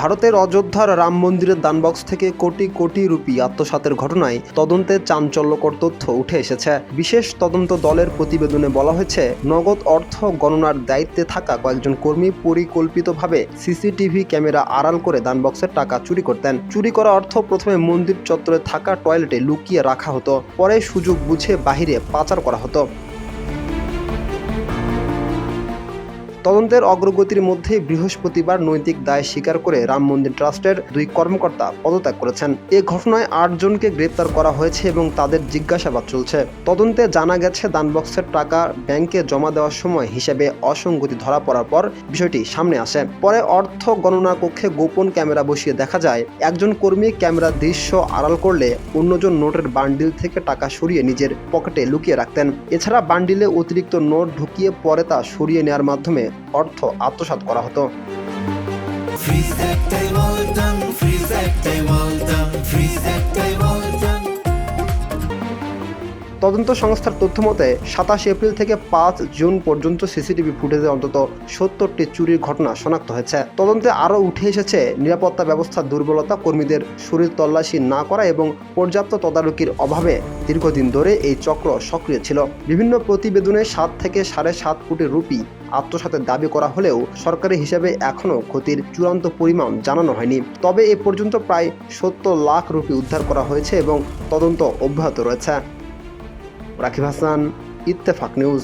ভারতের অযোধ্যার রাম মন্দিরের দানবক্স থেকে কোটি কোটি রুপি আত্মসাতের ঘটনায় তদন্তে চাঞ্চল্যকর তথ্য উঠে এসেছে। বিশেষ তদন্ত দলের প্রতিবেদনে বলা হয়েছে, নগদ অর্থ গণনার দায়িত্বে থাকা কয়েকজন কর্মী পরিকল্পিতভাবে সিসিটিভি ক্যামেরা আড়াল করে দানবক্সের টাকা চুরি করতেন। চুরি করা অর্থ প্রথমে মন্দির চত্বরে থাকা টয়লেটে লুকিয়ে রাখা হতো, পরে সুযোগ বুঝে বাহিরে পাচার করা হতো। তদন্তের অগ্রগতির মধ্যে বৃহস্পতিবার নৈতিক দায় স্বীকার করে রাম মন্দির ট্রাস্টের 2 কর্মকর্তা পদত্যাগ করেছেন। এ ঘটনায় 8 জনকে গ্রেপ্তার করা হয়েছে এবং তাদের জিজ্ঞাসাবাদ চলছে। তদন্তে জানা গেছে, দানবক্সের টাকা ব্যাংকে জমা দেওয়ার সময় হিসেবে অসঙ্গতি ধরা পড়ার পর বিষয়টি সামনে আসে। পরে অর্থ গণনা কক্ষে গোপন ক্যামেরা বসিয়ে দেখা যায়, একজন কর্মী ক্যামেরার দৃশ্য আড়াল করলে অন্যজন নোটের বান্ডিল থেকে টাকা সরিয়ে নিজের পকেটে লুকিয়ে রাখতেন। এছাড়া বান্ডিলে অতিরিক্ত নোট ঢুকিয়ে পরে তা সরিয়ে নেওয়ার মাধ্যমে অর্থ আত্মসাৎ করা হতো। তদন্ত সংস্থার তথ্য মতে 27 এপ্রিল থেকে 5 জুন পর্যন্ত সিসিটিভি ফুটেজে অন্তত 70টি চুরির ঘটনা শনাক্ত হয়েছে। তদন্তে আরও উঠে এসেছে নিরাপত্তা ব্যবস্থার দুর্বলতা, কর্মীদের শরীর তল্লাশি না করা এবং পর্যাপ্ত তদারকির অভাবে দীর্ঘদিন ধরে এই চক্র সক্রিয় ছিল। বিভিন্ন প্রতিবেদনে 7 থেকে 7.5 কোটি রুপি আত্মসাতের দাবি করা হলেও সরকারি হিসাবে এখনও ক্ষতির চূড়ান্ত পরিমাণ জানানো হয়নি। তবে এ পর্যন্ত প্রায় 70 লাখ রুপি উদ্ধার করা হয়েছে এবং তদন্ত অব্যাহত রয়েছে। রাকিব হাসান, ইত্তেফাক নিউজ।